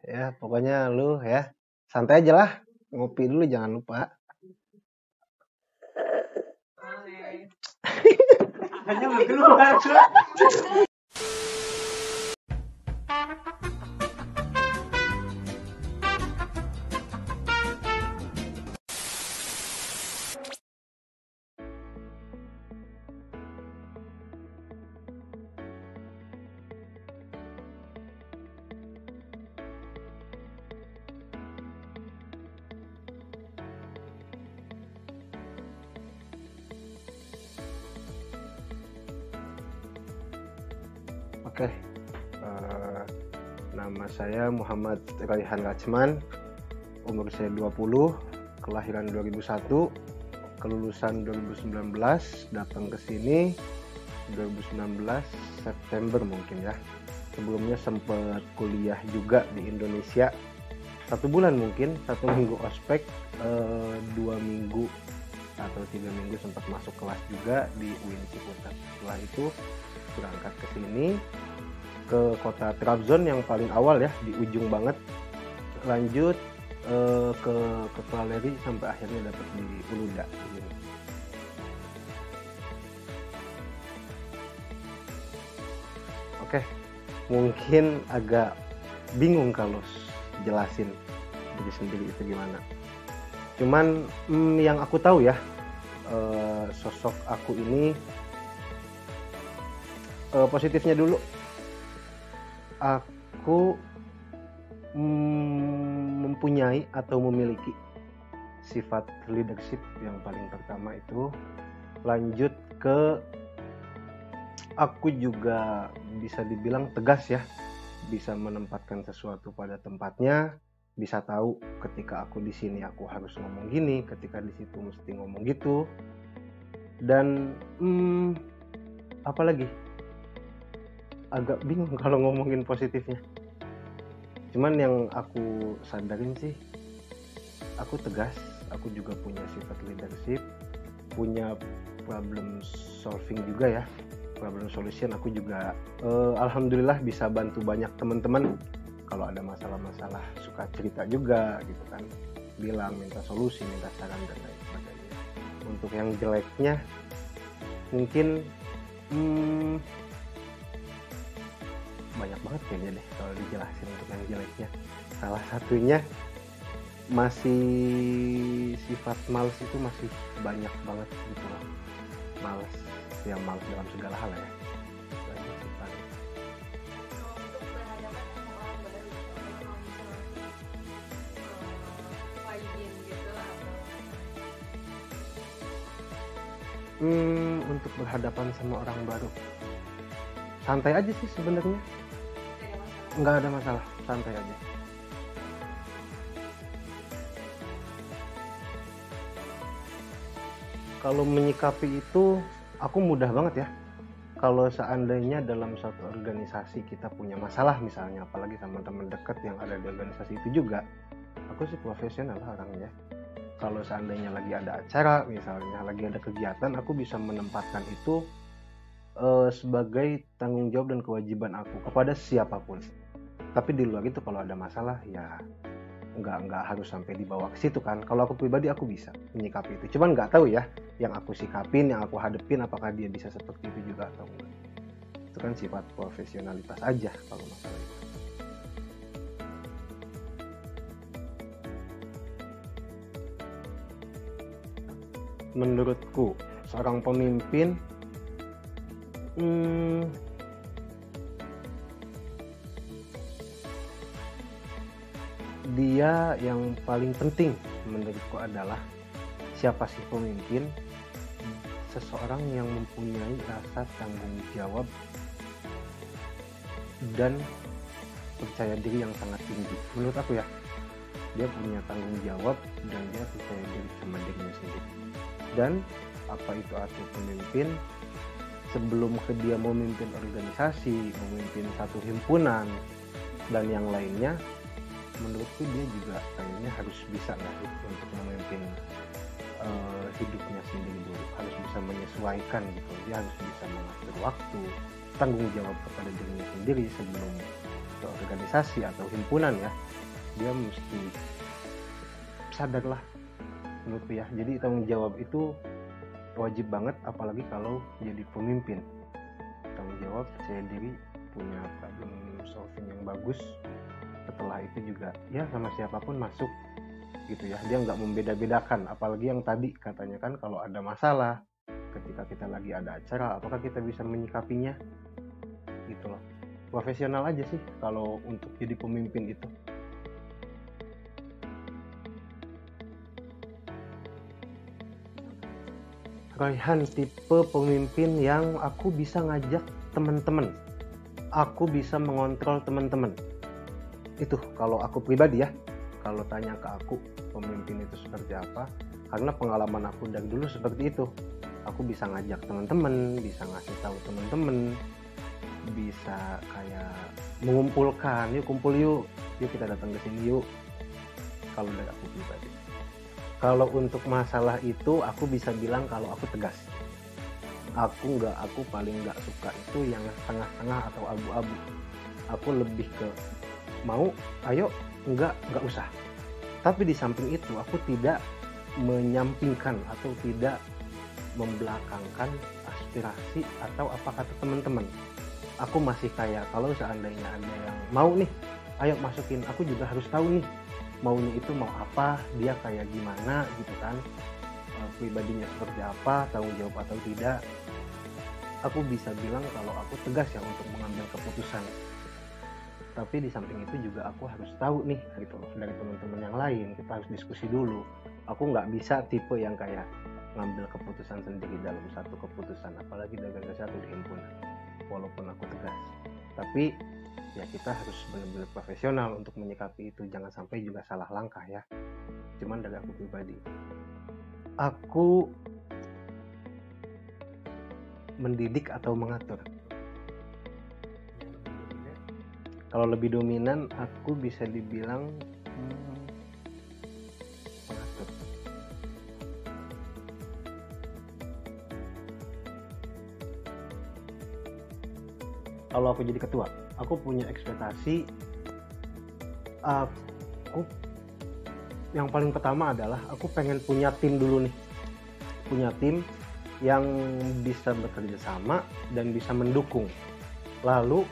Ya, pokoknya lu ya santai aja lah. Ngopi dulu jangan lupa. Hanya belum keluar. Oke. Nama saya Muhammad Raihan Lachman. Umur saya 20, kelahiran 2001, kelulusan 2019, datang ke sini 2019 September mungkin ya. Sebelumnya sempat kuliah juga di Indonesia 1 bulan mungkin, 1 minggu ospek, 2 minggu atau 3 minggu sempat masuk kelas juga di UIN Ciputat. Setelah itu berangkat ke sini ke kota Trabzon yang paling awal ya, di ujung banget, lanjut ke Kepaleri sampai akhirnya dapat di Uluda gitu. Oke, mungkin agak bingung kalau jelasin diri sendiri itu gimana. Cuman yang aku tahu ya, sosok aku ini positifnya dulu, aku mempunyai atau memiliki sifat leadership yang paling pertama itu. Lanjut ke aku juga bisa dibilang tegas ya, bisa menempatkan sesuatu pada tempatnya, bisa tahu ketika aku di sini aku harus ngomong gini, ketika di situ mesti ngomong gitu. Dan apalagi agak bingung kalau ngomongin positifnya. Cuman yang aku sadarin sih, aku tegas, aku juga punya sifat leadership, punya problem solving juga ya, problem solution. Aku juga alhamdulillah bisa bantu banyak teman-teman kalau ada masalah-masalah, suka cerita juga gitu kan, bilang, minta solusi, minta saran dan lain sebagainya. Untuk yang jeleknya mungkin banyak banget kayaknya deh kalau dijelasin. Untuk yang jeleknya salah satunya masih sifat males, itu masih banyak banget gitu loh. Males, yang males dalam segala hal ya. Untuk berhadapan sama orang baru santai aja sih sebenarnya, nggak ada masalah, santai aja. Kalau menyikapi itu aku mudah banget ya. Kalau seandainya dalam satu organisasi kita punya masalah misalnya, apalagi sama teman dekat yang ada di organisasi itu juga, aku sih profesional orangnya. Kalau seandainya lagi ada acara misalnya, lagi ada kegiatan, aku bisa menempatkan itu sebagai tanggung jawab dan kewajiban aku kepada siapapun. Tapi di luar itu kalau ada masalah ya nggak harus sampai dibawa ke situ kan. Kalau aku pribadi aku bisa menyikapi itu, cuman nggak tahu ya yang aku sikapin, yang aku hadepin, apakah dia bisa seperti itu juga atau enggak. Itu kan sifat profesionalitas aja kalau masalah itu. Menurutku seorang pemimpin dia yang paling penting menurutku adalah siapa sih pemimpin? Seseorang yang mempunyai rasa tanggung jawab dan percaya diri yang sangat tinggi. Menurut aku ya, dia punya tanggung jawab dan dia percaya diri sama dirinya sendiri. Dan apa itu arti pemimpin? Sebelum dia memimpin organisasi, memimpin satu himpunan dan yang lainnya, menurutku dia juga kayaknya harus bisa lah untuk memimpin hidupnya sendiri dulu. Harus bisa menyesuaikan gitu. Dia harus bisa mengatur waktu, tanggung jawab kepada dirinya sendiri sebelum suatu organisasi atau himpunan ya, dia mesti sadarlah menurutku ya. Jadi tanggung jawab itu wajib banget, apalagi kalau jadi pemimpin. Tanggung jawab, percaya diri, punya problem solving yang bagus. Setelah itu juga ya sama siapapun masuk gitu ya, dia nggak membeda-bedakan. Apalagi yang tadi katanya kan, kalau ada masalah ketika kita lagi ada acara, apakah kita bisa menyikapinya gitu loh. Profesional aja sih kalau untuk jadi pemimpin itu. Raihan tipe pemimpin yang aku bisa ngajak teman-teman, aku bisa mengontrol teman-teman. Itu kalau aku pribadi ya. Kalau tanya ke aku pemimpin itu seperti apa, karena pengalaman aku dari dulu seperti itu. Aku bisa ngajak teman-teman, bisa ngasih tahu teman-teman, bisa kayak mengumpulkan, yuk kumpul yuk kita datang ke sini yuk. Kalau dari aku pribadi. Kalau untuk masalah itu aku bisa bilang kalau aku tegas. Aku paling nggak suka itu yang tengah-tengah atau abu-abu. Aku lebih ke mau, ayo, nggak usah. Tapi di samping itu aku tidak menyampingkan atau tidak membelakangkan aspirasi atau apa kata teman-teman. Aku masih kayak kalau seandainya ada yang mau nih, ayo masukin, aku juga harus tahu nih maunya itu mau apa, dia kayak gimana gitu kan, pribadinya seperti apa, tanggung jawab atau tidak. Aku bisa bilang kalau aku tegas ya untuk mengambil keputusan. Tapi di samping itu juga aku harus tahu nih gitu dari teman-teman yang lain, kita harus diskusi dulu. Aku nggak bisa tipe yang kayak ngambil keputusan sendiri dalam satu keputusan, apalagi dalam satu di himpunan. Walaupun aku tegas, tapi ya kita harus benar-benar profesional untuk menyikapi itu, jangan sampai juga salah langkah ya. Cuman dari aku pribadi, aku mendidik atau mengatur. Kalau lebih dominan, aku bisa dibilang mengatur. Kalau aku jadi ketua, aku punya ekspektasi. Aku yang paling pertama adalah aku pengen punya tim dulu nih, punya tim yang bisa bekerja sama dan bisa mendukung. Lalu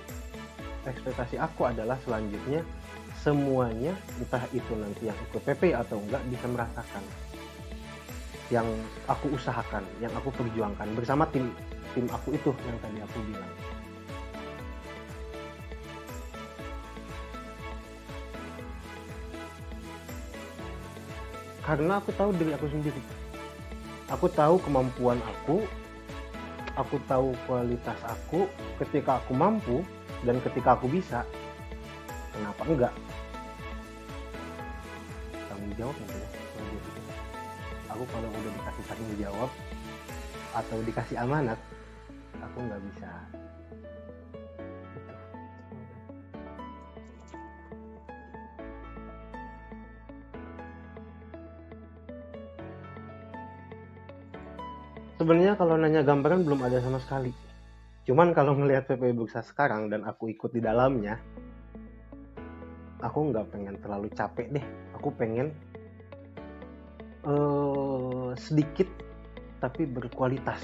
ekspektasi aku adalah selanjutnya semuanya, entah itu nanti yang ikut PP atau enggak, bisa merasakan yang aku usahakan, yang aku perjuangkan bersama tim aku itu yang tadi aku bilang. Karena aku tahu diri aku sendiri, aku tahu kemampuan aku tahu kualitas aku. Ketika aku mampu dan ketika aku bisa, kenapa enggak? Tanggung jawab gitu ya. Aku kalau udah dikasih tanggung jawab atau dikasih amanat, aku nggak bisa. Sebenarnya kalau nanya gambaran belum ada sama sekali. Cuman kalau ngelihat PPI Bursa sekarang dan aku ikut di dalamnya, aku nggak pengen terlalu capek deh. Aku pengen sedikit tapi berkualitas.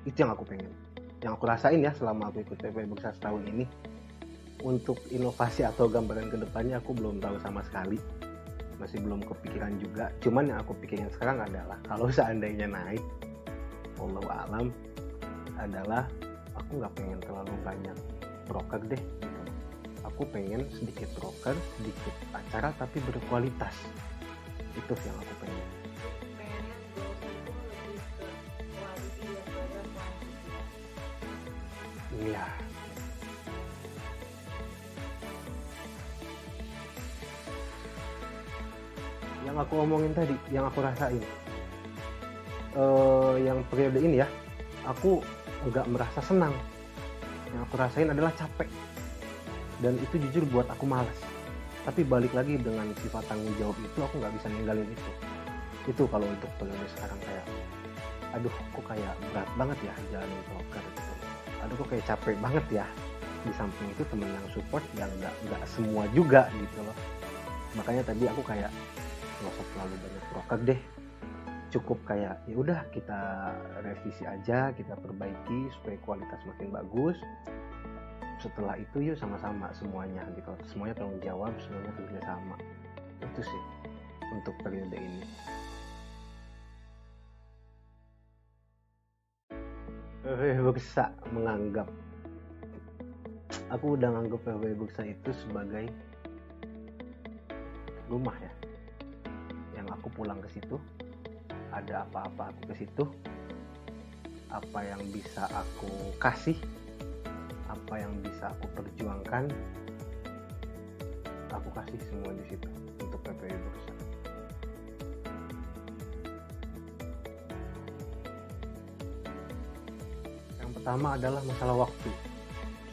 Itu yang aku pengen. Yang aku rasain ya selama aku ikut PPI Bursa setahun ini. Untuk inovasi atau gambaran kedepannya aku belum tahu sama sekali. Masih belum kepikiran juga. Cuman yang aku pikirin sekarang adalah kalau seandainya naik, Allahu alam, adalah aku nggak pengen terlalu banyak broker deh gitu. Aku pengen sedikit broker, sedikit acara tapi berkualitas. Itu yang aku pengen. Iya. Yang aku omongin tadi, yang aku rasain, yang periode ini ya, aku nggak merasa senang. Yang aku rasain adalah capek, dan itu jujur buat aku malas. Tapi balik lagi dengan sifat tanggung jawab itu, aku nggak bisa ninggalin itu. Itu kalau untuk periode sekarang kayak, aduh kok kayak berat banget ya jalanin broker gitu. Aduh kok kayak capek banget ya di samping itu temen yang support yang nggak semua juga gitu loh. Makanya tadi aku kayak nggak usah terlalu banyak broker deh, cukup kayak ya udah kita revisi aja, kita perbaiki supaya kualitas makin bagus. Setelah itu yuk sama-sama semuanya gitu, semuanya tanggung jawab, semuanya kerja sama. Itu sih untuk periode ini. Bursa menganggap, aku udah nganggap PW Bursa itu sebagai rumah ya, yang aku pulang ke situ, ada apa-apa aku ke situ, apa yang bisa aku kasih, apa yang bisa aku perjuangkan, aku kasih semua di situ untuk PPW Bursa. Yang pertama adalah masalah waktu,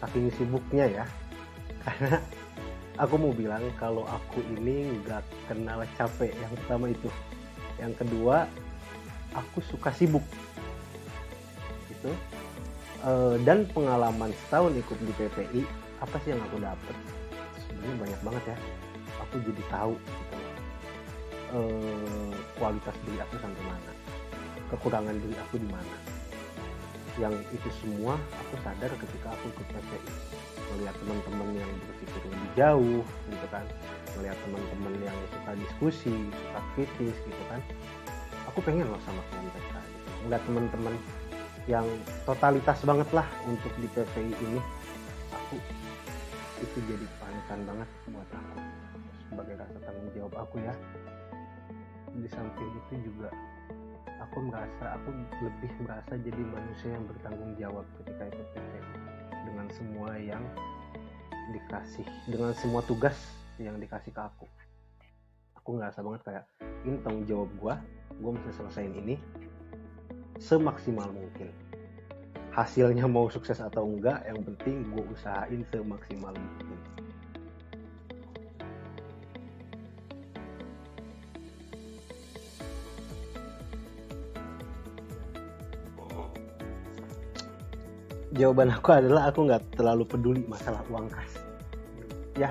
saking sibuknya ya, karena aku mau bilang kalau aku ini nggak kenal capek. Yang pertama itu. Yang kedua, aku suka sibuk gitu. Dan pengalaman setahun ikut di PPI, apa sih yang aku dapet? Sebenarnya banyak banget ya. Aku jadi tahu gitu, kualitas diri aku sampai mana, kekurangan diri aku di mana. Yang itu semua aku sadar ketika aku ikut PPI, melihat teman-teman yang berpikir lebih jauh gitu kan, melihat teman-teman yang suka diskusi, suka kritis gitu kan. Aku pengen loh sama kayak mereka gitu. Melihat teman-teman yang totalitas banget lah untuk di PPI ini, aku itu jadi panutan banget buat aku sebagai rasa tanggung jawab aku ya. Di samping itu juga aku lebih merasa jadi manusia yang bertanggung jawab ketika ikut PPI, dengan semua yang dikasih, dengan semua tugas yang dikasih ke aku. Aku ngerasa banget kayak ini tanggung jawab gue mesti selesaiin ini semaksimal mungkin. Hasilnya mau sukses atau enggak, yang penting gue usahain semaksimal mungkin. Jawaban aku adalah aku nggak terlalu peduli masalah uang kas ya.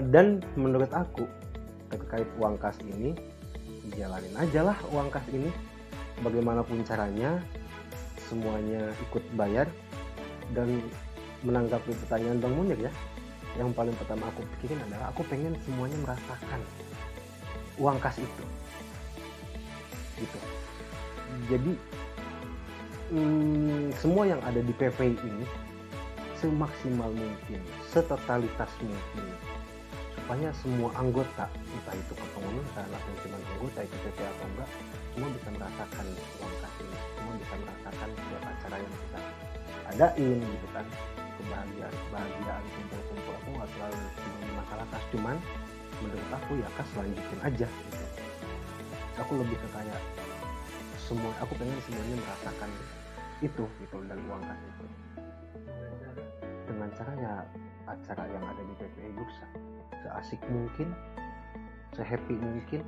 Dan menurut aku terkait uang kas ini, jalanin aja lah uang kas ini bagaimanapun caranya, semuanya ikut bayar. Dan menanggapi pertanyaan Bang Munir ya, yang paling pertama aku pikirin adalah aku pengen semuanya merasakan uang kas itu gitu. Jadi semua yang ada di PPI ini semaksimal mungkin, setotalitas mungkin, supaya semua anggota, entah itu kepengurusan atau cuma anggota itu PPI atau enggak, semua bisa merasakan uang kas ini, semua bisa merasakan setiap acara yang kita adain gitu kan. Kebahagiaan kumpul-kumpul, aku nggak terlalu dengan masalah kas, cuman menurut aku ya kas lanjutin aja gitu. Aku lebih ke kayak semua, aku pengen semuanya merasakan itu gitu, dan uang kas itu dengan cara ya acara yang ada di PPI Bursa seasik mungkin, sehappy mungkin.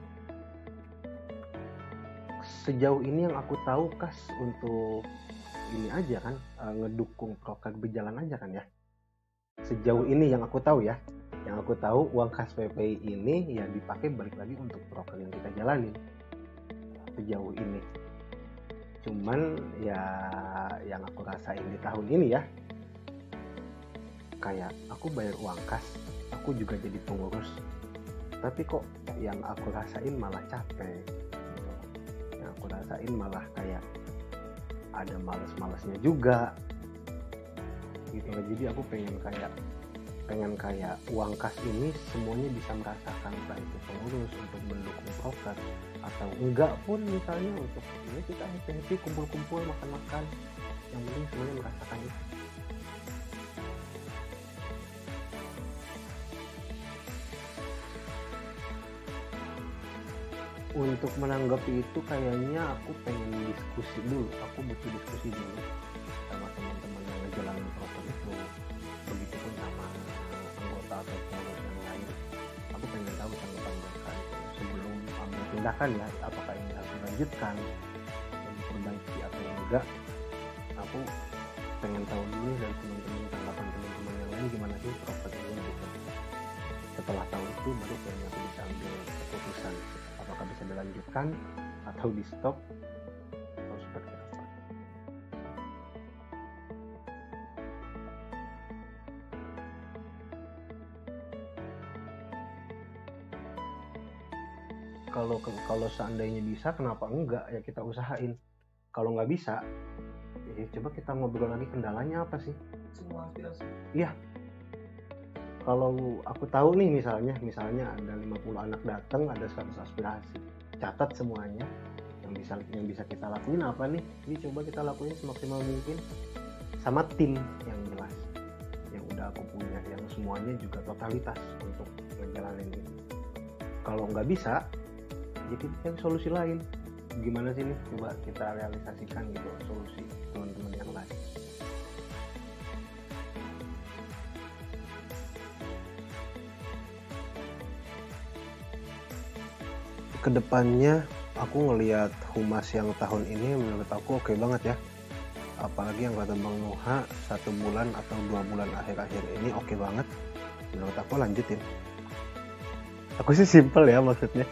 Sejauh ini yang aku tahu kas untuk ini aja kan, ngedukung proker berjalan aja kan ya. Sejauh ini yang aku tahu ya, yang aku tahu uang kas PPI ini ya dipakai balik lagi untuk proker yang kita jalanin sejauh ini. Cuman ya yang aku rasain di tahun ini ya, kayak aku bayar uang kas, aku juga jadi pengurus, tapi kok yang aku rasain malah capek gitu. Yang aku rasain malah kayak ada males-malesnya juga gitu. Jadi aku pengen kayak uang kas ini semuanya bisa merasakan, entah itu pengurus untuk mendukung proker atau enggak pun, misalnya untuk ini kita happy kumpul-kumpul makan-makan, yang penting semuanya merasakan itu. Untuk menanggapi itu kayaknya aku pengen diskusi dulu, aku butuh diskusi dulu sama teman-teman yang ngejalanin proker itu, begitupun sama anggota atau pengurus yang lain. Aku pengen tahu tanggapan mereka sebelum ambil tindakan ya, apakah ini harus dilanjutkan, diperbaiki atau enggak. Aku pengen tahu dulu dari teman-teman, tanggapan teman-teman yang lain gimana sih proker ini gitu. Setelah tahu itu baru kayaknya aku bisa ambil keputusan apakah bisa dilanjutkan atau di stop atau seperti apa. Kalau seandainya bisa, kenapa enggak ya kita usahain. Kalau nggak bisa, ya coba kita ngobrol lagi kendalanya apa sih. Semua aspirasi. Iya. Kalau aku tahu nih misalnya ada 50 anak datang, ada 100 aspirasi. Catat semuanya yang bisa kita lakuin apa nih. Ini coba kita lakuin semaksimal mungkin sama tim yang jelas. Yang udah aku punya, yang semuanya juga totalitas untuk ngejalanin ini. Kalau nggak bisa, ya kita cari solusi lain. Gimana sih nih? Coba kita realisasikan gitu solusi teman-teman yang lain. Kedepannya aku ngelihat humas yang tahun ini menurut aku oke banget ya. Apalagi yang kata Bang Nuha 1 bulan atau 2 bulan akhir-akhir ini oke banget. Menurut aku lanjutin. Aku sih simple ya maksudnya.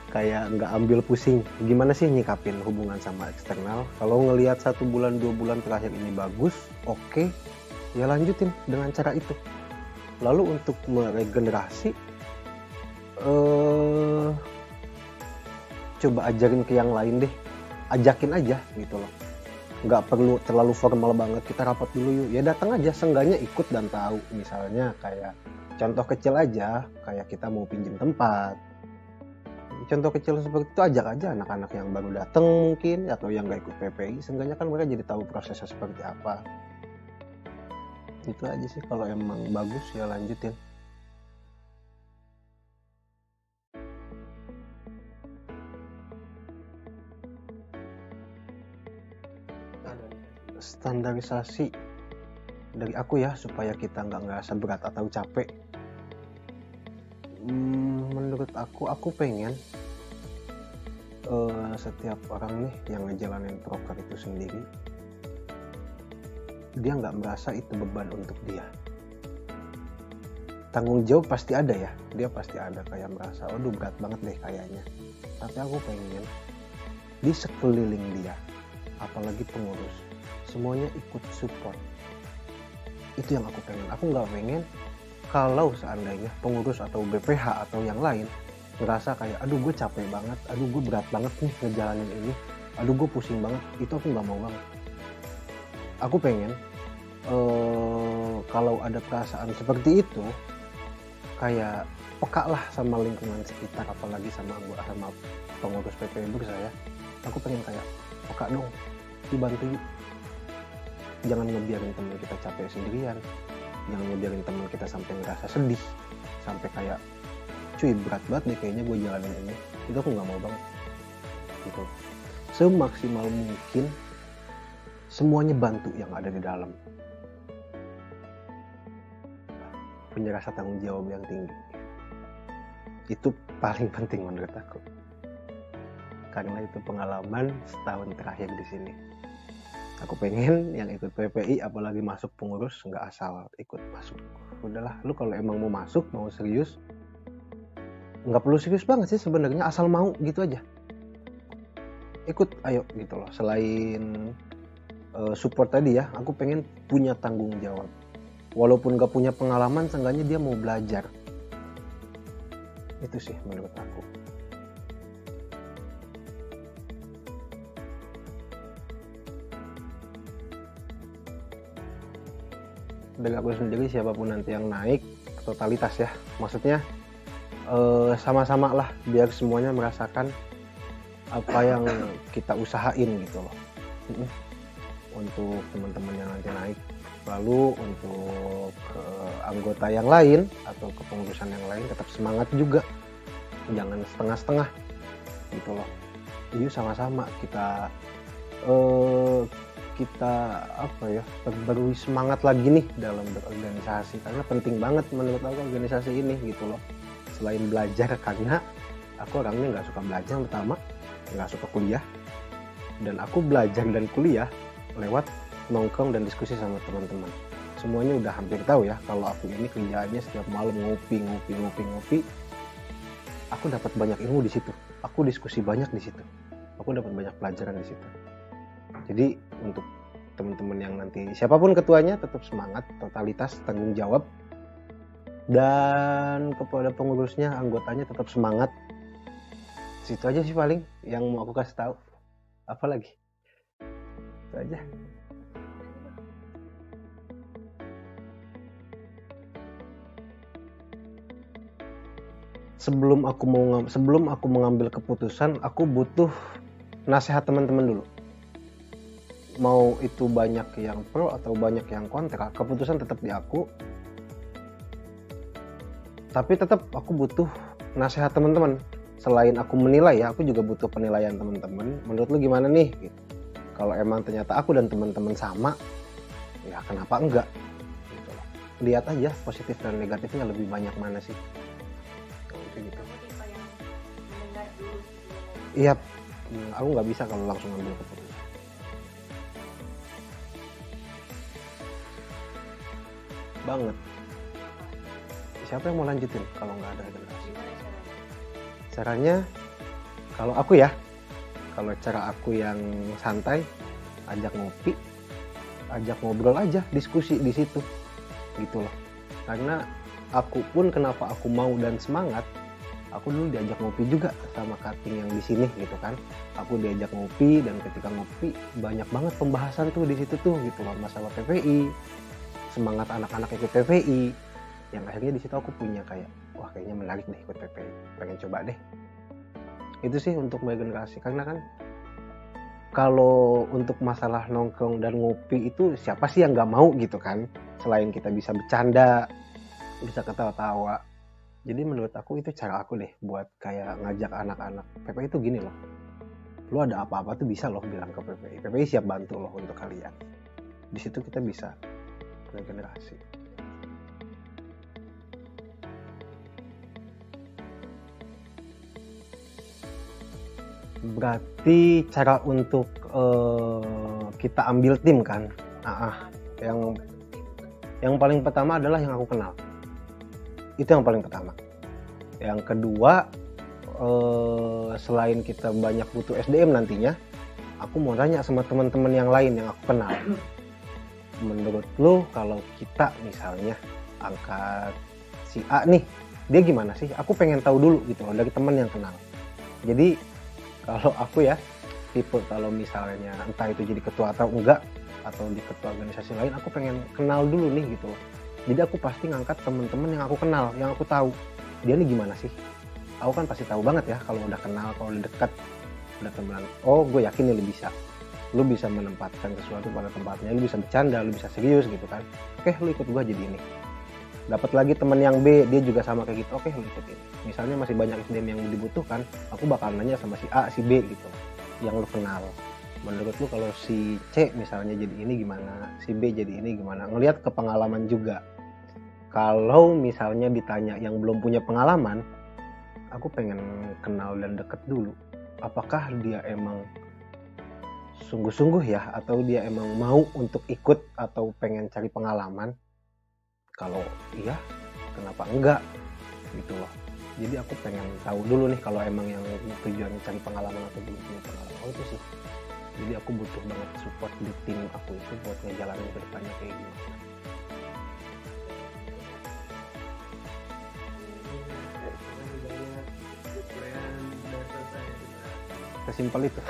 Kayak nggak ambil pusing. Gimana sih nyikapin hubungan sama eksternal? Kalau ngelihat 1 bulan 2 bulan terakhir ini bagus, oke, ya lanjutin dengan cara itu. Lalu untuk meregenerasi, coba ajarin ke yang lain deh, ajakin aja gitu loh, nggak perlu terlalu formal banget, kita rapat dulu yuk, ya datang aja, seenggaknya ikut dan tahu. Misalnya kayak contoh kecil aja, kayak kita mau pinjam tempat, contoh kecil seperti itu, ajak aja anak-anak yang baru datang mungkin atau yang nggak ikut PPI, seenggaknya kan mereka jadi tahu prosesnya seperti apa. Itu aja sih, kalau emang bagus ya lanjutin. Standarisasi dari aku ya, supaya kita nggak ngerasa berat atau capek. Menurut aku pengen setiap orang nih yang ngejalanin proker itu sendiri, dia nggak merasa itu beban untuk dia. Tanggung jawab pasti ada ya, dia pasti ada kayak merasa, aduh berat banget deh kayaknya. Tapi aku pengen di sekeliling dia, apalagi pengurus, semuanya ikut support. Itu yang aku pengen. Aku nggak pengen kalau seandainya pengurus atau BPH atau yang lain ngerasa kayak, aduh gue capek banget, aduh gue berat banget nih ngejalanin ini, aduh gue pusing banget. Itu aku nggak mau banget. Aku pengen kalau ada perasaan seperti itu, kayak peka lah sama lingkungan sekitar, apalagi sama pengurus PPI saya. Aku pengen kayak peka dong, dibantu yuk. Jangan ngebiarin teman kita capek sendirian, jangan ngebiarin teman kita sampai ngerasa sedih, sampai kayak cuy berat banget deh kayaknya gue jalanin ini. Itu aku nggak mau banget gitu. Semaksimal mungkin semuanya bantu yang ada di dalam, punya rasa tanggung jawab yang tinggi. Itu paling penting menurut aku, karena itu pengalaman setahun terakhir di sini. Aku pengen yang ikut PPI apalagi masuk pengurus nggak asal ikut masuk. Udahlah, lu kalau emang mau masuk, mau serius, nggak perlu serius banget sih sebenarnya, asal mau gitu aja. Ikut, ayo gitu loh. Selain support tadi ya, aku pengen punya tanggung jawab. Walaupun nggak punya pengalaman, seenggaknya dia mau belajar. Itu sih menurut aku. Dari aku sendiri, siapapun nanti yang naik totalitas ya, maksudnya sama-sama lah, biar semuanya merasakan apa yang kita usahain gitu loh. Untuk teman-teman yang nanti naik, lalu untuk anggota yang lain atau kepengurusan yang lain, tetap semangat juga, jangan setengah-setengah gitu loh. Jadi sama-sama kita perbarui semangat lagi nih dalam berorganisasi, karena penting banget menurut aku organisasi ini gitu loh. Selain belajar, karena aku orangnya nggak suka belajar, pertama nggak suka kuliah, dan aku belajar dan kuliah lewat nongkrong dan diskusi sama teman-teman. Semuanya udah hampir tahu ya kalau aku ini kerjaannya setiap malam ngopi. Aku dapat banyak ilmu di situ. Aku diskusi banyak di situ. Aku dapat banyak pelajaran di situ. Jadi untuk teman-teman yang nanti siapapun ketuanya tetap semangat, totalitas, tanggung jawab. Dan kepada pengurusnya, anggotanya tetap semangat. Situ aja sih paling yang mau aku kasih tahu. Apa lagi? Itu aja. Sebelum aku mengambil keputusan, aku butuh nasihat teman-teman dulu. Mau itu banyak yang pro atau banyak yang kontra, keputusan tetap di aku. Tapi tetap aku butuh nasihat teman-teman. Selain aku menilai ya, aku juga butuh penilaian teman-teman. Menurut lu gimana nih? Gitu. Kalau emang ternyata aku dan teman-teman sama, ya kenapa enggak? Gitu. Lihat aja positif dan negatifnya lebih banyak mana sih? Gitu. Iya, aku nggak bisa kalau langsung ambil keputusan. Banget. Siapa yang mau lanjutin kalau nggak ada regenerasi? Caranya, kalau aku ya, kalau cara aku yang santai, ajak ngopi, ajak ngobrol aja, diskusi di situ, gitu loh. Karena aku pun kenapa aku mau dan semangat, aku dulu diajak ngopi juga sama cutting yang di sini gitu kan. Aku diajak ngopi dan ketika ngopi banyak banget pembahasan tuh di situ tuh gitu loh, masalah PPI, semangat anak-anak ikut PPI. Yang akhirnya di situ aku punya kayak, wah kayaknya menarik deh ikut PPI, pengen coba deh. Itu sih untuk regenerasi. Karena kan kalau untuk masalah nongkrong dan ngopi itu siapa sih yang nggak mau gitu kan? Selain kita bisa bercanda, bisa ketawa-tawa. Jadi menurut aku itu cara aku deh buat kayak ngajak anak-anak. PPI itu gini loh, lu ada apa-apa tuh bisa loh bilang ke PPI. PPI siap bantu loh untuk kalian. Di situ kita bisa regenerasi. Berarti cara untuk kita ambil tim kan? Yang paling pertama adalah yang aku kenal. Itu yang paling pertama. Yang kedua, selain kita banyak butuh SDM nantinya, aku mau tanya sama teman-teman yang lain yang aku kenal. Menurut lu kalau kita misalnya angkat si A nih, dia gimana sih? Aku pengen tahu dulu gitu loh dari teman yang kenal. Jadi kalau aku ya, tipe kalau misalnya entah itu jadi ketua atau enggak, atau di ketua organisasi lain, aku pengen kenal dulu nih gitu loh. Jadi aku pasti ngangkat temen-temen yang aku kenal, yang aku tahu. Dia nih gimana sih? Aku kan pasti tahu banget ya kalau udah kenal, kalau udah dekat, udah temenan. Oh, gue yakin nih lu bisa. Lu bisa menempatkan sesuatu pada tempatnya, lu bisa bercanda, lu bisa serius gitu kan. Oke, lu ikut gue jadi ini. Dapat lagi temen yang B, dia juga sama kayak gitu. Oke, lu ikut ini. Misalnya masih banyak SDM yang dibutuhkan, aku bakal nanya sama si A, si B gitu, yang lu kenal. Menurut lu kalau si C misalnya jadi ini gimana, si B jadi ini gimana, ngelihat ke pengalaman juga. Kalau misalnya ditanya yang belum punya pengalaman, aku pengen kenal dan deket dulu. Apakah dia emang sungguh-sungguh ya, atau dia emang mau untuk ikut atau pengen cari pengalaman? Kalau iya, kenapa enggak gitu loh. Jadi aku pengen tahu dulu nih kalau emang yang tujuannya cari pengalaman atau belum punya pengalaman. Itu sih. Jadi aku butuh banget support di tim aku itu buat ngejalanin ke depannya kayak gimana. Sesimpel itu.